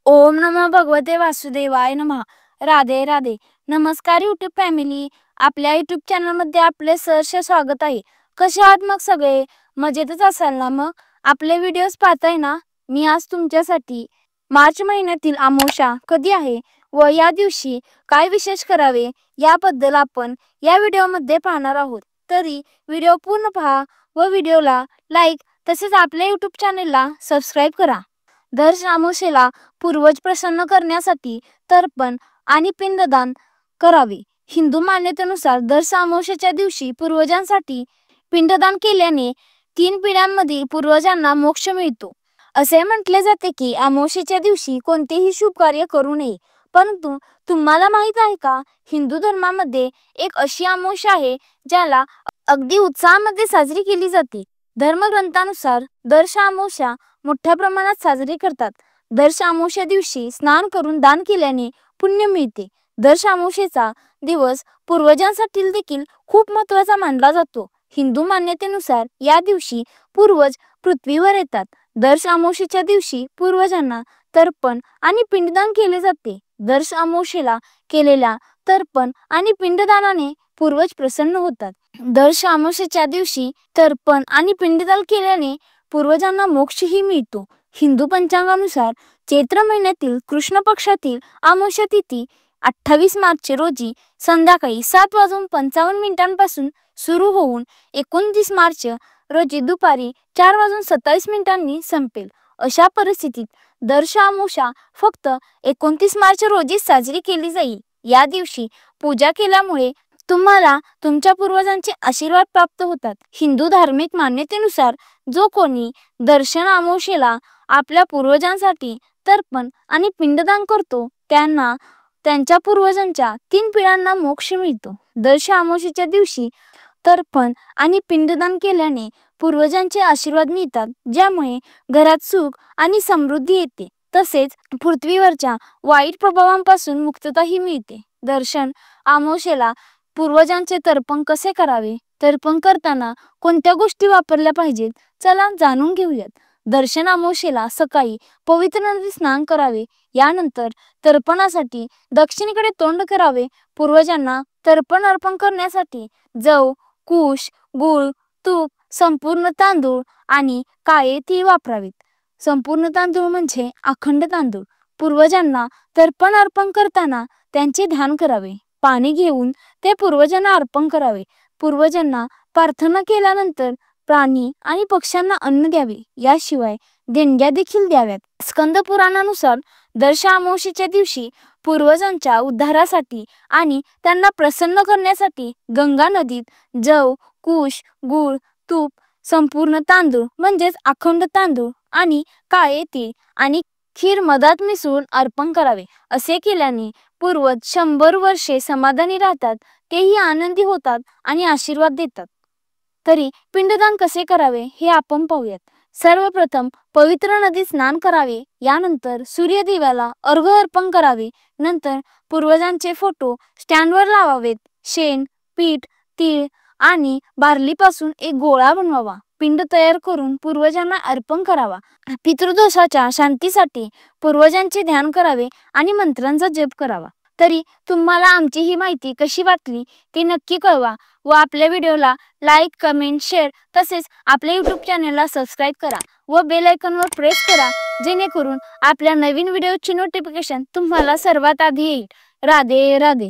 ओम नमः भगवते वासुदेवाय नमः। राधे राधे। नमस्कार यूट्यूब फॅमिली, आपल्या यूट्यूब चॅनल मध्ये आपले सहर्ष स्वागत आहे। कसे आहात मग सगळे? मजेतच असाल ना? मग आपले व्हिडिओज पाहताय ना? मी आज तुमच्यासाठी मार्च महिन्यातील अमावस्या कधी आहे व या दिवशी काय विशेष करावे याबद्दल आपण या व्हिडिओमध्ये पाहणार आहोत। तरी व्हिडिओ पूर्ण पहा व व्हिडिओला लाईक तसेच आपल्या यूट्यूब चॅनलला सबस्क्राइब करा। दर अमावस्येला पूर्वज प्रसन्न करण्यासाठी तर्पण आणि पिंडदान करावे। हिंदू मान्यतेनुसार दर अमावस्येच्या दिवशी पूर्वजांसाठी पिंडदान केल्याने 3 पिढ्यांमधील पूर्वजांना मोक्ष मिळतो। असे म्हटले जाते की अमावस्येच्या दिवशी कोणतेही शुभ कार्य करू नये। परंतु तुम्हाला माहित आहे का, हिंदू धर्मामध्ये एक अशी अमावस्या आहे ज्याला अगदी उत्साहामध्ये साजरी केली जाते। धर्मग्रंथानुसार दर अमावस्या मोठ्या प्रमाणात साजरी करतात। दर अमावस्या दिवशी स्नान करून दान केल्याने पुण्य मिळते। दर अमावस्येचा दिवस पूर्वजांसाठी देखील खूप महत्त्वाचा मानला जातो। हिंदू मान्यतेनुसार या दिवशी पूर्वज पृथ्वीवर येतात। दर अमावस्येच्या दिवशी पूर्वजांना तर्पण आणि पिंडदान केले जाते। दर अमावस्येला केलेल्या तर्पण आणि पिंडदानाने पूर्वज प्रसन्न होतात। दर अमावस्येच्या दिवशी तर्पण आणि पिंडदान केल्याने पूर्वजांना मोक्षही मिळतो। हिंदू पंचांगानुसार चैत्र महिन्यातील कृष्ण पक्षातील अमावस्या तिथी 28 मार्च रोजी संध्याकाळी 7:55 सुरू होऊन 29 मार्च रोजी दुपारी 4:27 संपेल। अशा परिस्थितीत दर अमावस्या फक्त 29 मार्च रोजी साजरी केली जाईल। या दिवशी पूजा केल्यामुळे तुम्हाला तुमच्या पूर्वजांचे आशीर्वाद प्राप्त होतात। हिंदू धार्मिक मान्यतेनुसार जो कोणी दर अमावस्येला आपल्या पूर्वजांसाठी तर्पण आणि पिंडदान करतो त्यांना त्यांच्या पूर्वजांच्या 3 पिढ्यांना मोक्ष मिळतो। दर अमावस्येच्या दिवशी तर्पण आणि पिंडदान केल्याने पूर्वजांचे आशीर्वाद मिळतात, ज्यामुळे घरात सुख आणि समृद्धी येते। तसेच पृथ्वीवरच्या वाईट प्रभावांपासून मुक्तताही मिळते। दर अमावस्येला पूर्वजांचे तर्पण कसे करावे? तर्पण करताना कोणत्या गोष्टी वापरल्या पाहिजेत? चला जाणून घेऊयात। दर अमावस्येला सकाळी पवित्र नदीत स्नान करावे। यानंतर तर्पणासाठी दक्षिणेकडे तोंड करावे। पूर्वजांना तर्पण अर्पण करण्यासाठी जव, कुश, गूळ, तूप, संपूर्ण तांदूळ आणि काळे तीळ वापरावेत। संपूर्ण तांदूळ म्हणजे अखंड तांदूळ। पूर्वजांना तर्पण अर्पण करताना त्यांचे ध्यान करावे। पाणी घेऊन ते पूर्वजांना अर्पण करावे। पूर्वजांना प्रार्थना केल्यानंतर प्राणी आणि पक्ष्यांना अन्न द्यावे। याशिवाय देणग्या देखील द्याव्यात। स्कंद पुराणानुसार दर अमावस्येच्या दिवशी पूर्वजांच्या उद्धारासाठी आणि त्यांना प्रसन्न करण्यासाठी गंगा नदीत जव, कुश, गूळ, तूप, संपूर्ण तांदूळ म्हणजेच अखंड तांदूळ आणि काळे तीळ आणि खीर मधात मिसळून अर्पण करावे। असे केल्याने पूर्वज 100 वर्षे समाधानी राहतात, तेही आनंदी होतात आणि आशीर्वाद देतात। तरी पिंडदान कसे करावे हे आपण पाहूयात। सर्वप्रथम पवित्र नदीत स्नान करावे। यानंतर सूर्यदेवाला अर्घ्य अर्पण करावे। नंतर पूर्वजांचे फोटो स्टँडवर लावावेत। शेण, पीठ, तीळ आणि बार्लीपासून एक गोळा बनवावा। पिंड तयार करून पूर्वजांना अर्पण करावा। पितृदोषाच्या शांतीसाठी पूर्वजांचे ध्यान करावे आणि मंत्रांचा जप करावा। तरी तुम्हाला आमची ही माहिती कशी वाटली ते नक्की कळवा व आपल्या व्हिडिओला लाईक, कमेंट, शेअर तसेच आपल्या यूट्यूब चॅनलला सबस्क्राइब करा व बेल आयकॉनवर प्रेस करा, जेणेकरून आपल्या नवीन व्हिडिओची नोटिफिकेशन तुम्हाला सर्वात आधी येईल। राधे राधे।